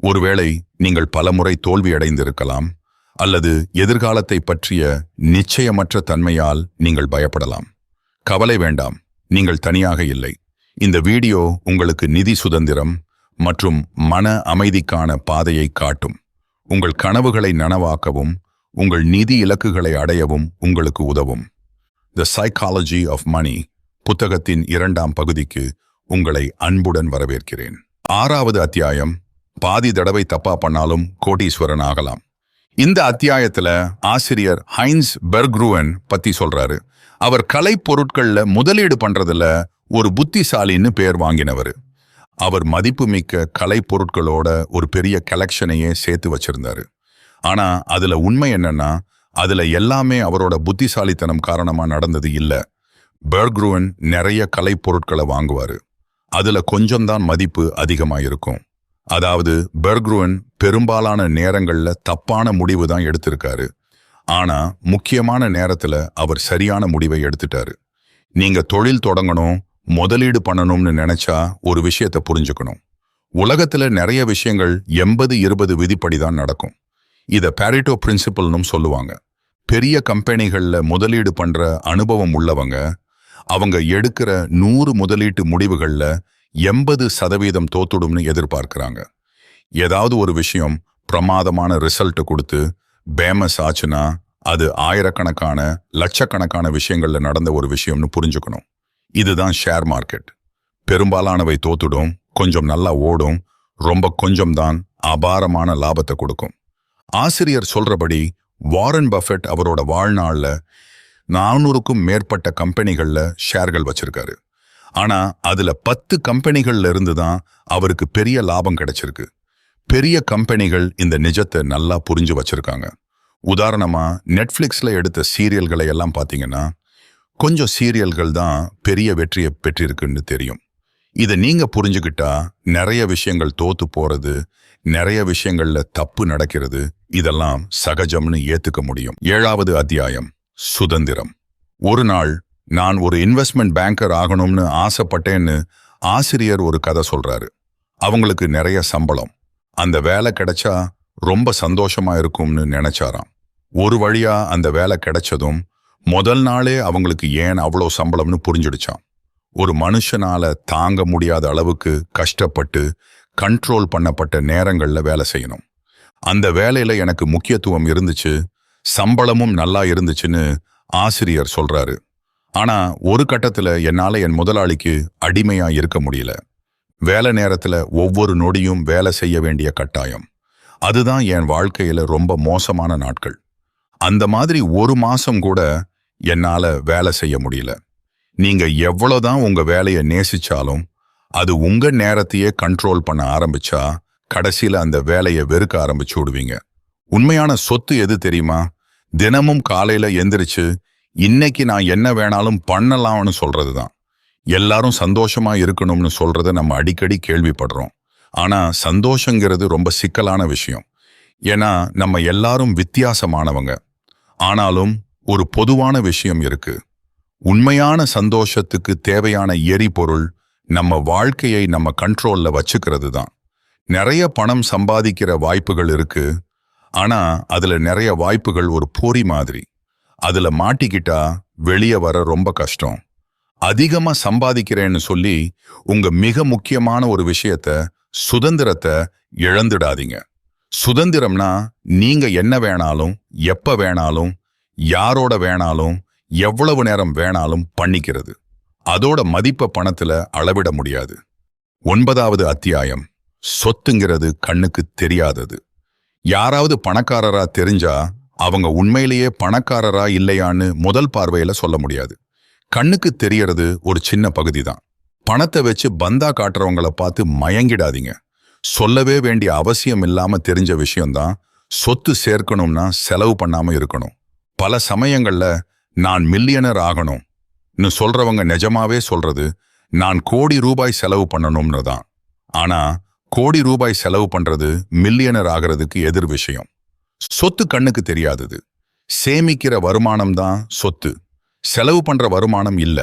ஒருவேளை நீங்கள் பலமுறை தோல்வியடைந்திருக்கலாம், அல்லது எதிர்காலத்தை பற்றிய நிச்சயமற்ற தன்மையால் நீங்கள் பயப்படலாம். கவலை வேண்டாம், நீங்கள் தனியாக இல்லை. இந்த வீடியோ உங்களுக்கு நிதி சுதந்திரம் மற்றும் மன அமைதிக்கான பாதையை காட்டும். உங்கள் கனவுகளை நனவாக்கவும் உங்கள் நிதி இலக்குகளை அடையவும் உங்களுக்கு உதவும். தி சைக்காலஜி ஆஃப் மணி புத்தகத்தின் 2ஆம் பகுதிக்கு உங்களை அன்புடன் வரவேற்கிறேன். 6வது அத்தியாயம், பாதி தடவை தப்பா பண்ணாலும் கோடீஸ்வரன் ஆகலாம். இந்த அத்தியாயத்துல ஆசிரியர் ஹைன்ஸ் பெர்க்ரூவன் பத்தி சொல்றாரு. அவர் கலை பொருட்கள்ல முதலீடு பண்றதுல ஒரு புத்திசாலின்னு பேர் வாங்கினவர். அவர் மதிப்புமிக்க கலை பொருட்களோட ஒரு பெரிய கலெக்ஷனையே சேர்த்து வச்சிருந்தாரு. ஆனா அதுல உண்மை என்னன்னா, அதுல எல்லாமே அவரோட புத்திசாலித்தனம் காரணமா நடந்தது இல்ல. பெர்க்ரூவன் நிறைய கலை பொருட்களை வாங்குவாரு. அதுல கொஞ்சம்தான் மதிப்பு அதிகமா இருக்கும். அதாவது பெர்க்ரூவன் பெரும்பாலான நேரங்கள்ல தப்பான முடிவு தான் எடுத்திருக்காரு. ஆனா முக்கியமான நேரத்துல அவர் சரியான முடிவை எடுத்துட்டாரு. நீங்க தொழில் தொடங்கணும், முதலீடு பண்ணணும்னு நினைச்சா ஒரு விஷயத்தை புரிஞ்சுக்கணும். உலகத்துல நிறைய விஷயங்கள் 80-20 விதிப்படி தான் நடக்கும். இத பாரேட்டோ பிரின்சிபல்னும் சொல்லுவாங்க. பெரிய கம்பெனிகள்ல முதலீடு பண்ற அனுபவம் உள்ளவங்க அவங்க எடுக்கிற 100 முதலீட்டு முடிவுகள்ல 80% தோத்துடும்னு எதிர்பார்க்கிறாங்க. ஏதாவது ஒரு விஷயம் பிரமாதமான ரிசல்ட் கொடுத்து பேமஸ் ஆச்சுன்னா அது ஆயிரக்கணக்கான லட்சக்கணக்கான விஷயங்கள்ல நடந்த ஒரு விஷயம்னு புரிஞ்சுக்கணும். இதுதான் ஷேர் மார்க்கெட். பெரும்பாலானவை தோத்துடும், கொஞ்சம் நல்லா ஓடும், ரொம்ப கொஞ்சம்தான் அபாரமான லாபத்தை கொடுக்கும். ஆசிரியர் சொல்றபடி வாரன் பஃபெட் அவரோட வாழ்நாள்ல 400க்கும் மேற்பட்ட கம்பெனிகள்ல ஷேர்கள் வச்சிருக்காரு. ஆனா அதுல 10 கம்பெனிகள்ல இருந்து தான் அவருக்கு பெரிய லாபம் கிடைச்சிருக்கு. பெரிய கம்பெனிகள் இந்த நிஜத்தை நல்லா புரிஞ்சு வச்சிருக்காங்க. உதாரணமா நெட்ஃபிளிக்ஸ்ல எடுத்த சீரியல்களை எல்லாம் பாத்தீங்கன்னா கொஞ்சம் சீரியல்கள் தான் பெரிய வெற்றியை பெற்றிருக்குன்னு தெரியும். இதை நீங்க புரிஞ்சுக்கிட்டா நிறைய விஷயங்கள் தோத்து போறது, நிறைய விஷயங்கள்ல தப்பு நடக்கிறது, இதெல்லாம் சகஜம்னு ஏத்துக்க முடியும். 7வது அத்தியாயம், சுதந்திரம். ஒரு நாள் நான் ஒரு இன்வெஸ்ட்மெண்ட் பேங்கர் ஆகணும்னு ஆசைப்பட்டேன்னு ஆசிரியர் ஒரு கதை சொல்றாரு. அவங்களுக்கு நிறைய சம்பளம், அந்த வேலை கிடைச்சா ரொம்ப சந்தோஷமா இருக்கும்னு நினைச்சாராம். ஒரு வழியா அந்த வேலை கிடைச்சதும் முதல் நாளே அவங்களுக்கு ஏன் அவ்வளோ சம்பளம்னு புரிஞ்சிடுச்சான். ஒரு மனுஷனால தாங்க முடியாத அளவுக்கு கஷ்டப்பட்டு கண்ட்ரோல் பண்ணப்பட்ட நேரங்கள்ல வேலை செய்யணும். அந்த வேலையில எனக்கு முக்கியத்துவம் இருந்துச்சு, சம்பளமும் நல்லா இருந்துச்சுன்னு ஆசிரியர் சொல்றாரு. ஆனா ஒரு கட்டத்துல என்னால என் முதலாளிக்கு அடிமையா இருக்க முடியல. வேலை நேரத்துல ஒவ்வொரு நொடியும் வேலை செய்ய வேண்டிய கட்டாயம், அதுதான் என் வாழ்க்கையில ரொம்ப மோசமான நாட்கள். அந்த மாதிரி ஒரு மாசம் கூட என்னால வேலை செய்ய முடியல. நீங்க எவ்வளவுதான் உங்க வேலையை நேசிச்சாலும் அது உங்க நேரத்தையே கண்ட்ரோல் பண்ண ஆரம்பிச்சா கடைசியில அந்த வேலையை வெறுக்க ஆரம்பிச்சு விடுவீங்க. உண்மையான சொத்து எது தெரியுமா? தினமும் காலையில எந்திரிச்சு இன்னைக்கு நான் என்ன வேணாலும் பண்ணலாம்னு சொல்றதுதான். எல்லாரும் சந்தோஷமா இருக்கணும்னு சொல்றத நம்ம அடிக்கடி கேள்விப்படுறோம். ஆனா சந்தோஷங்கிறது ரொம்ப சிக்கலான விஷயம். ஏன்னா நம்ம எல்லாரும் வித்தியாசமானவங்க. ஆனாலும் ஒரு பொதுவான விஷயம் இருக்கு. உண்மையான சந்தோஷத்துக்கு தேவையான எரிபொருள் நம்ம வாழ்க்கையை நம்ம கண்ட்ரோல்ல வச்சுக்கிறது தான். நிறைய பணம் சம்பாதிக்கிற வாய்ப்புகள் இருக்கு. ஆனா அதுல நிறைய வாய்ப்புகள் ஒரு பொறி மாதிரி. அதுல மாட்டிக்கிட்டா வெளியே வர ரொம்ப கஷ்டம். அதிகமா சம்பாதிக்கிறேன்னு சொல்லி உங்க மிக முக்கியமான ஒரு விஷயத்த, சுதந்திரத்தை இழந்துடாதீங்க. சுதந்திரம்னா நீங்க என்ன வேணாலும், எப்ப வேணாலும், யாரோட வேணாலும், எவ்வளவு நேரம் வேணாலும் பண்ணிக்கிறது. அதோட மதிப்பை பணத்துல அளவிட முடியாது. 9வது அத்தியாயம், சொத்துங்கிறது கண்ணுக்கு தெரியாதது. யாராவது பணக்காரரா தெரிஞ்சா அவங்க உண்மையிலேயே பணக்காரரா இல்லையான்னு முதல் பார்வையில சொல்ல முடியாது. கண்ணுக்கு தெரியறது ஒரு சின்ன பகுதி தான். பணத்தை வச்சு பந்தா காட்டுறவங்கள பார்த்து மயங்கிடாதீங்க. சொல்லவே வேண்டிய அவசியம் இல்லாம தெரிஞ்ச விஷயம்தான் சொத்து சேர்க்கணும்னா செலவு பண்ணாம இருக்கணும். பல சமயங்கள்ல நான் மில்லியனர் ஆகணும்னு சொல்றவங்க நிஜமாவே சொல்றது நான் கோடி ரூபாய் செலவு பண்ணணும்னு தான். ஆனா கோடி ரூபாய் செலவு பண்றது மில்லியனர் ஆகிறதுக்கு எதிர் விஷயம். சொத்து கண்ணுக்கு தெரியாதது. சேமிக்கிற வருமானம் தான் சொத்து, செலவு பண்ற வருமானம் இல்ல.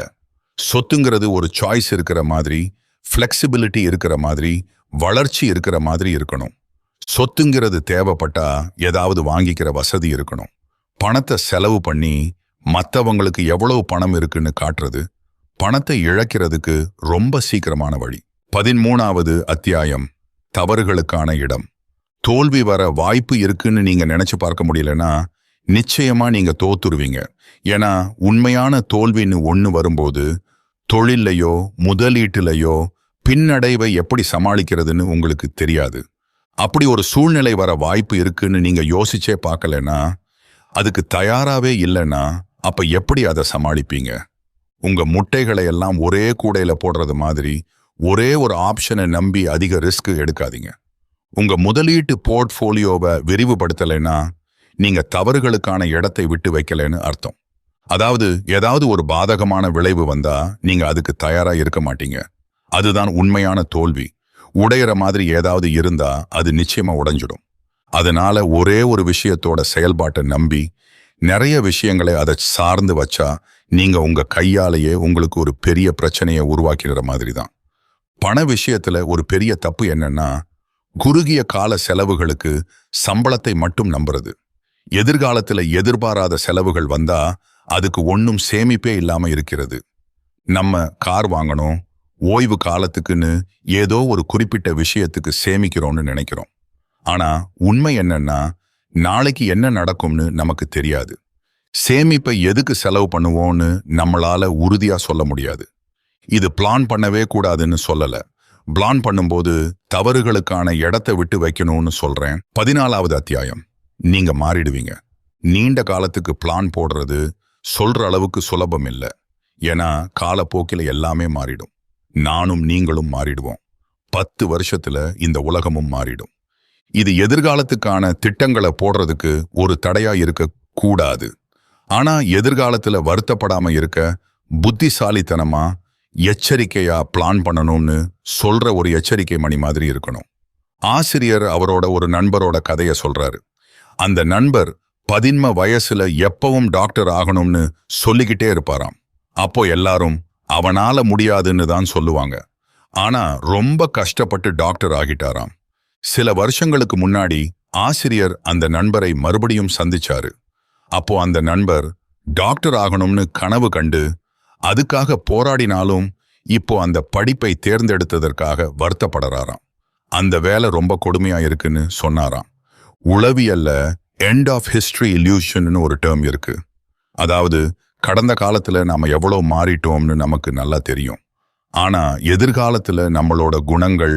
சொத்துங்கிறது ஒரு சாய்ஸ் இருக்கிற மாதிரி, ஃப்ளெக்சிபிலிட்டி இருக்கிற மாதிரி, வளர்ச்சி இருக்கிற மாதிரி இருக்கணும். சொத்துங்கிறது தேவைப்பட்டா ஏதாவது வாங்கிக்கிற வசதி இருக்கணும். பணத்தை செலவு பண்ணி மற்றவங்களுக்கு எவ்வளவு பணம் இருக்குன்னு காட்டுறது பணத்தை இழக்கிறதுக்கு ரொம்ப சீக்கிரமான வழி. 13வது அத்தியாயம், தவறுகளுக்கான இடம். தோல்வி வர வாய்ப்பு இருக்குன்னு நீங்க நினைச்சு பார்க்க முடியலன்னா நிச்சயமா நீங்க தோத்துருவீங்க. ஏன்னா உண்மையான தோல்வின்னு ஒண்ணு வரும்போது தொழிலையோ முதலீட்டுலையோ பின்னடைவை எப்படி சமாளிக்கிறதுன்னு உங்களுக்கு தெரியாது. அப்படி ஒரு சூழ்நிலை வர வாய்ப்பு இருக்குன்னு நீங்க யோசிச்சே பார்க்கலன்னா, அதுக்கு தயாராவே இல்லைன்னா அப்ப எப்படி அதை சமாளிப்பீங்க? உங்க முட்டைகளை எல்லாம் ஒரே கூடையில போடுறது மாதிரி ஒரே ஒரு ஆப்ஷனை நம்பி அதிக ரிஸ்க் எடுக்காதீங்க. உங்க முதலீட்டு போர்ட்ஃபோலியோவை விரிவுபடுத்தலைன்னா நீங்க தவறுகளுக்கான இடத்தை விட்டு வைக்கலைன்னு அர்த்தம். அதாவது ஏதாவது ஒரு பாதகமான விளைவு வந்தா நீங்க அதுக்கு தயாரா இருக்க மாட்டீங்க. அதுதான் உண்மையான தோல்வி. உடையிற மாதிரி ஏதாவது இருந்தா அது நிச்சயமா உடைஞ்சிடும். அதனால ஒரே ஒரு விஷயத்தோட செயல்பாட்டை நம்பி நிறைய விஷயங்களை அதை சார்ந்து வச்சா நீங்க உங்க கையாலேயே உங்களுக்கு ஒரு பெரிய பிரச்சனையை உருவாக்கிற மாதிரி தான். பண விஷயத்துல ஒரு பெரிய தப்பு என்னன்னா, குறுகிய கால செலவுகளுக்கு சம்பளத்தை மட்டும் நம்புறது. எதிர்காலத்துல எதிர்பாராத செலவுகள் வந்தா அதுக்கு ஒன்றும் சேமிப்பே இல்லாம இருக்கிறது. நம்ம கார் வாங்கணும், ஓய்வு காலத்துக்குன்னு ஏதோ ஒரு குறிப்பிட்ட விஷயத்துக்கு சேமிக்கிறோம்னு நினைக்கிறோம். ஆனா உண்மை என்னன்னா, நாளைக்கு என்ன நடக்கும்னு நமக்கு தெரியாது. சேமிப்பை எதுக்கு செலவு பண்ணுவோம்னு நம்மளால உறுதியா சொல்ல முடியாது. இது பிளான் பண்ணவே கூடாதுன்னு சொல்லல. பிளான் பண்ணும்போது தவறுகளுக்கான இடத்தை விட்டு வைக்கணும்னு சொல்றேன். 14வது அத்தியாயம், நீங்க மாறிடுவீங்க. நீண்ட காலத்துக்கு பிளான் போடுறது சொல்ற அளவுக்கு சுலபம் இல்லை. ஏன்னா காலப்போக்கில எல்லாமே மாறிடும். நானும் நீங்களும் மாறிடுவோம். 10 வருஷத்துல இந்த உலகமும் மாறிடும். இது எதிர்காலத்துக்கான திட்டங்களை போடுறதுக்கு ஒரு தடையா இருக்க கூடாது. ஆனா எதிர்காலத்துல வருத்தப்படாம இருக்க புத்திசாலித்தனமா எச்சரிக்கையா பிளான் பண்ணணும்னு சொல்ற ஒரு எச்சரிக்கை மணி மாதிரி இருக்கணும். ஆசிரியர் அவரோட ஒரு நண்பரோட கதையை சொல்றாரு. அந்த நண்பர் 15 வயசுல எப்பவும் டாக்டர் ஆகணும்னு சொல்லிக்கிட்டே இருப்பாராம். அப்போ எல்லாரும் அவனால முடியாதுன்னு தான் சொல்லுவாங்க. ஆனா ரொம்ப கஷ்டப்பட்டு டாக்டர் ஆகிட்டாராம். சில வருஷங்களுக்கு முன்னாடி ஆசிரியர் அந்த நண்பரை மறுபடியும் சந்திச்சாரு. அப்போ அந்த நண்பர் டாக்டர் ஆகணும்னு கனவு கண்டு அதுக்காக போராடினாலும் இப்போ அந்த படிப்பை தேர்ந்தெடுத்ததற்காக வருத்தப்படுறாராம். அந்த வேலை ரொம்ப கொடுமையா இருக்குன்னு சொன்னாராம். உளவியல்ல எண்ட் ஆஃப் ஹிஸ்டரி இல்யூஷன்னு ஒரு டேர்ம் இருக்கு. அதாவது கடந்த காலத்துல நாம எவ்வளவு மாறிட்டோம்னு நமக்கு நல்லா தெரியும். ஆனா எதிர்காலத்துல நம்மளோட குணங்கள்,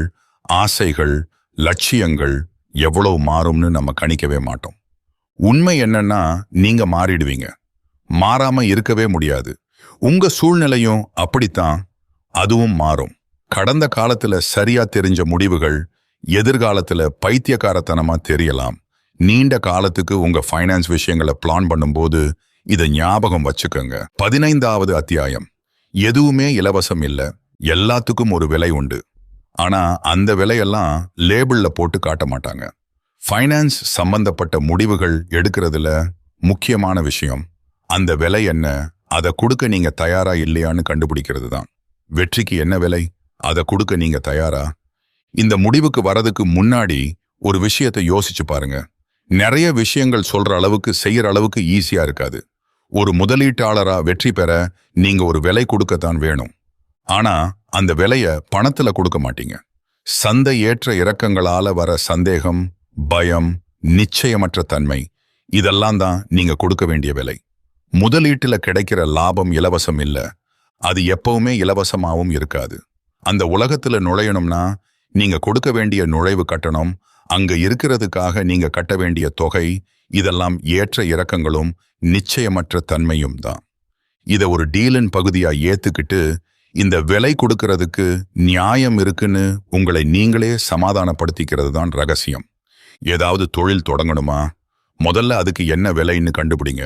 ஆசைகள், லட்சியங்கள் எவ்வளவு மாறும்னு நம்ம கணிக்கவே மாட்டோம். உண்மை என்னன்னா, நீங்க மாறிடுவீங்க. மாறாம இருக்கவே முடியாது. உங்க சூழ்நிலையும் அப்படித்தான், அதுவும் மாறும். கடந்த காலத்துல சரியா தெரிஞ்ச முடிவுகள் எதிர்காலத்துல பைத்தியக்காரத்தனமா தெரியலாம். நீண்ட காலத்துக்கு உங்க ஃபைனான்ஸ் விஷயங்களை பிளான் பண்ணும்போது இதை ஞாபகம் வச்சுக்கோங்க. 15வது அத்தியாயம், எதுவுமே இலவசம் இல்ல, எல்லாத்துக்கும் ஒரு விலை உண்டு. ஆனா அந்த விலையெல்லாம் லேபிள்ல போட்டு காட்ட மாட்டாங்க. ஃபைனான்ஸ் சம்பந்தப்பட்ட முடிவுகள் எடுக்கிறதுல முக்கியமான விஷயம் அந்த விலை என்ன, அதை கொடுக்க நீங்க தயாரா இல்லையான்னு கண்டுபிடிக்கிறது தான். வெற்றிக்கு என்ன விலை, அதை கொடுக்க நீங்க தயாரா? இந்த முடிவுக்கு வரதுக்கு முன்னாடி ஒரு விஷயத்தை யோசிச்சு பாருங்க. நிறைய விஷயங்கள் சொல்ற அளவுக்கு செய்யற அளவுக்கு ஈஸியா இருக்காது. ஒரு முதலீட்டாளரா வெற்றி பெற நீங்க ஒரு விலை கொடுக்கத்தான் வேணும். ஆனா அந்த விலைய பணத்துல கொடுக்க மாட்டீங்க. சந்தை ஏற்ற இறக்கங்களால வர சந்தேகம், பயம், நிச்சயமற்ற தன்மை, இதெல்லாம் தான் நீங்க கொடுக்க வேண்டிய விலை. முதலீட்டுல கிடைக்கிற லாபம் இலவசம் இல்ல, அது எப்பவுமே இலவசமாவும் இருக்காது. அந்த உலகத்துல நுழையணும்னா நீங்க கொடுக்க வேண்டிய நுழைவு கட்டணம், அங்க இருக்கிறதுக்காக நீங்க கட்ட வேண்டிய தொகை, இதெல்லாம் ஏற்ற இறக்கங்களும் நிச்சயமற்ற தன்மையும் தான். இதை ஒரு டீலின் பகுதியா ஏத்துக்கிட்டு இந்த விலை கொடுக்கறதுக்கு நியாயம் இருக்குன்னு உங்களை நீங்களே சமாதானப்படுத்திக்கிறது தான் ரகசியம். ஏதாவது தொழில் தொடங்கணுமா, முதல்ல அதுக்கு என்ன விலைன்னு கண்டுபிடிங்க,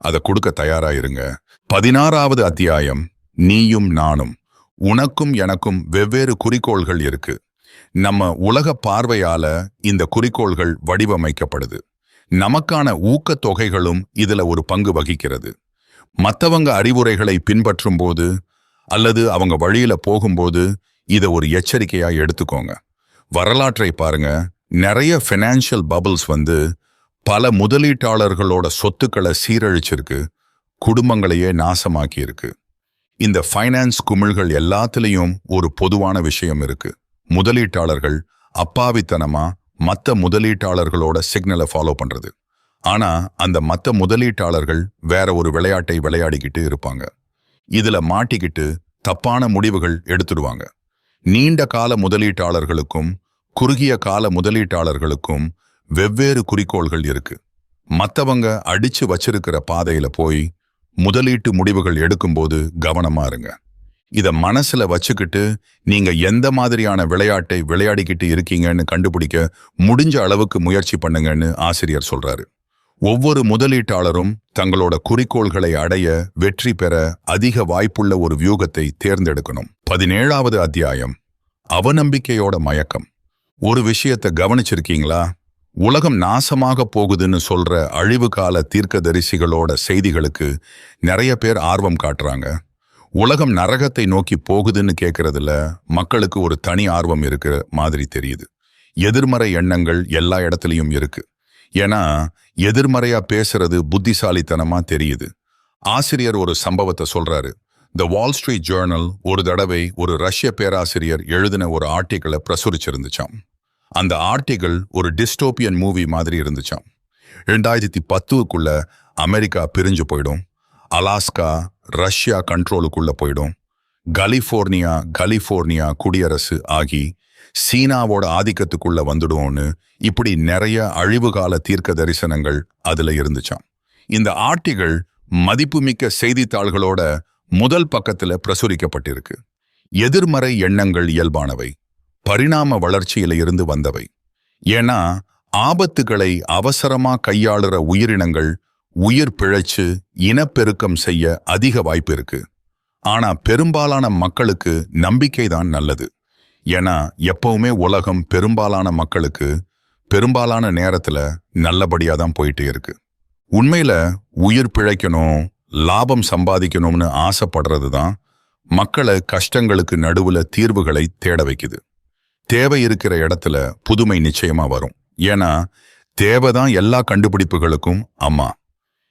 அதை கொடுக்க தயாரா இருங்க. 16வது அத்தியாயம், நீயும் நானும். உனக்கும் எனக்கும் வெவ்வேறு குறிக்கோள்கள் இருக்கு. நம்ம உலக பார்வையால இந்த குறிக்கோள்கள் வடிவமைக்கப்படுது. நமக்கான ஊக்கத்தொகைகளும் இதுல ஒரு பங்கு வகிக்கிறது. மற்றவங்க அறிவுரைகளை பின்பற்றும் போது அல்லது அவங்க வழியில போகும்போது இதை ஒரு எச்சரிக்கையா எடுத்துக்கோங்க. வரலாற்றை பாருங்க. நிறைய ஃபினான்ஷியல் பபிள்ஸ் வந்து பல முதலீட்டாளர்களோட சொத்துக்களை சீரழிச்சிருக்கு, குடும்பங்களையே நாசமாக்கி இருக்கு. இந்த ஃபைனான்ஸ் குமிழ்கள் எல்லாத்துலேயும் ஒரு பொதுவான விஷயம் இருக்கு. முதலீட்டாளர்கள் அப்பாவித்தனமா மற்ற முதலீட்டாளர்களோட சிக்னலை ஃபாலோ பண்றது. ஆனா அந்த மற்ற முதலீட்டாளர்கள் வேற ஒரு விளையாட்டை விளையாடிக்கிட்டு இருப்பாங்க. இதுல மாட்டிக்கிட்டு தப்பான முடிவுகள் எடுத்துடுவாங்க. நீண்ட கால முதலீட்டாளர்களுக்கும் குறுகிய கால முதலீட்டாளர்களுக்கும் வெவ்வேறு குறிக்கோள்கள் இருக்கு. மற்றவங்க அடிச்சு வச்சிருக்கிற பாதையில போய் முதலீட்டு முடிவுகள் எடுக்கும்போது கவனமா இருங்க. இத மனசுல வச்சுக்கிட்டு நீங்க எந்த மாதிரியான விளையாட்டை விளையாடிக்கிட்டு இருக்கீங்கன்னு கண்டுபிடிக்க முடிஞ்ச அளவுக்கு முயற்சி பண்ணுங்கன்னு ஆசிரியர் சொல்றாரு. ஒவ்வொரு முதலீட்டாளரும் தங்களோட குறிக்கோள்களை அடைய வெற்றி பெற அதிக வாய்ப்புள்ள ஒரு வியூகத்தை தேர்ந்தெடுக்கணும். 17வது அத்தியாயம், அவநம்பிக்கையோட மயக்கம். ஒரு விஷயத்தை கவனிச்சிருக்கீங்களா? உலகம் நாசமாக போகுதுன்னு சொல்ற அழிவுகால தீர்க்கதரிசிகளோட செய்திகளுக்கு நிறைய பேர் ஆர்வம் காட்டுறாங்க. உலகம் நரகத்தை நோக்கி போகுதுன்னு கேட்கறதுல மக்களுக்கு ஒரு தனி ஆர்வம் இருக்கிற மாதிரி தெரியுது. எதிர்மறை எண்ணங்கள் எல்லா இடத்துலையும் இருக்கு. ஏன்னா எதிர்மறையா பேசுறது புத்திசாலித்தனமா தெரியுது. ஆசிரியர் ஒரு சம்பவத்தை சொல்றாரு. த வால் ஸ்ட்ரீட் ஜேர்னல் ஒரு தடவை ஒரு ரஷ்ய பேராசிரியர் எழுதின ஒரு ஆர்டிக்கிளை பிரசுரிச்சிருந்துச்சாம். அந்த ஆர்டிக்கிள் ஒரு டிஸ்டோபியன் மூவி மாதிரி இருந்துச்சாம். 2010க்குள்ள அமெரிக்கா பிரிஞ்சு போயிடும், அலாஸ்கா ரஷ்யா கண்ட்ரோலுக்குள்ள போயிடும், கலிஃபோர்னியா குடியரசு ஆகி சீனாவோட ஆதிக்கத்துக்குள்ள வந்துடும்னு இப்படி நிறைய அழிவுகால தீர்க்க தரிசனங்கள் அதுல இருந்துச்சாம். இந்த ஆர்டிக்கிள் மதிப்புமிக்க செய்தித்தாள்களோட முதல் பக்கத்துல பிரசுரிக்கப்பட்டிருக்கு. எதிர்மறை எண்ணங்கள் இயல்பானவை, பரிணாம வளர்ச்சியில இருந்து வந்தவை. ஏன்னா ஆபத்துகளை அவசரமா கையாளுற உயிரினங்கள் உயிர் பிழைச்சு இனப்பெருக்கம் செய்ய அதிக வாய்ப்பு இருக்கு. ஆனா பெரும்பாலான மக்களுக்கு நம்பிக்கை தான் நல்லது. ஏன்னா எப்பவுமே உலகம் பெரும்பாலான மக்களுக்கு பெரும்பாலான நேரத்துல நல்லபடியா தான் போயிட்டு இருக்கு. உண்மையில உயிர் பிழைக்கணும், லாபம் சம்பாதிக்கணும்னு ஆசைப்படுறது தான் மக்களை கஷ்டங்களுக்கு நடுவுல தீர்வுகளை தேட வைக்குது. தேவை இருக்கிற இடத்துல புதுமை நிச்சயமா வரும். ஏன்னா தேவைதான் எல்லா கண்டுபிடிப்புகளுக்கும் அம்மா.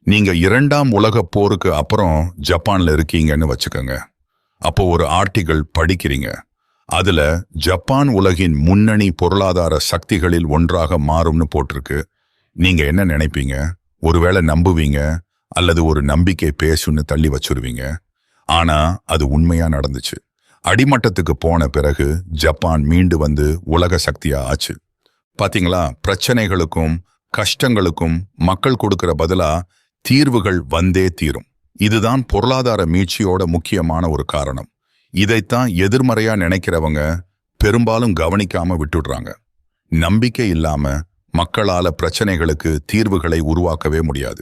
நீங்க 2ஆம் உலகப் போருக்கு அப்புறம் ஜப்பான்ல இருக்கீங்கன்னு வச்சுக்கோங்க. அப்போ ஒரு ஆர்டிக்கிள் படிக்கிறீங்க. அதுல ஜப்பான் உலகின் முன்னணி பொருளாதார சக்திகளில் ஒன்றாக மாறும்னு போட்டிருக்கு. நீங்க என்ன நினைப்பீங்க? ஒருவேளை நம்புவீங்க, அல்லது ஒரு நம்பிக்கை பேசுன்னு தள்ளி வச்சிருவீங்க. ஆனா அது உண்மையா நடந்துச்சு. அடிமட்டத்துக்கு போன பிறகு ஜப்பான் மீண்டு வந்து உலக சக்தியா ஆச்சு. பாத்தீங்களா? பிரச்சனைகளுக்கும் கஷ்டங்களுக்கும் மக்கள் கொடுக்கிற பதிலா தீர்வுகள் வந்தே தீரும். இதுதான் பொருளாதார மீட்சியோட முக்கியமான ஒரு காரணம். இதைத்தான் எதிர்மறையா நினைக்கிறவங்க பெரும்பாலும் கவனிக்காம விட்டுடுறாங்க. நம்பிக்கை இல்லாம மக்களால பிரச்சனைகளுக்கு தீர்வுகளை உருவாக்கவே முடியாது.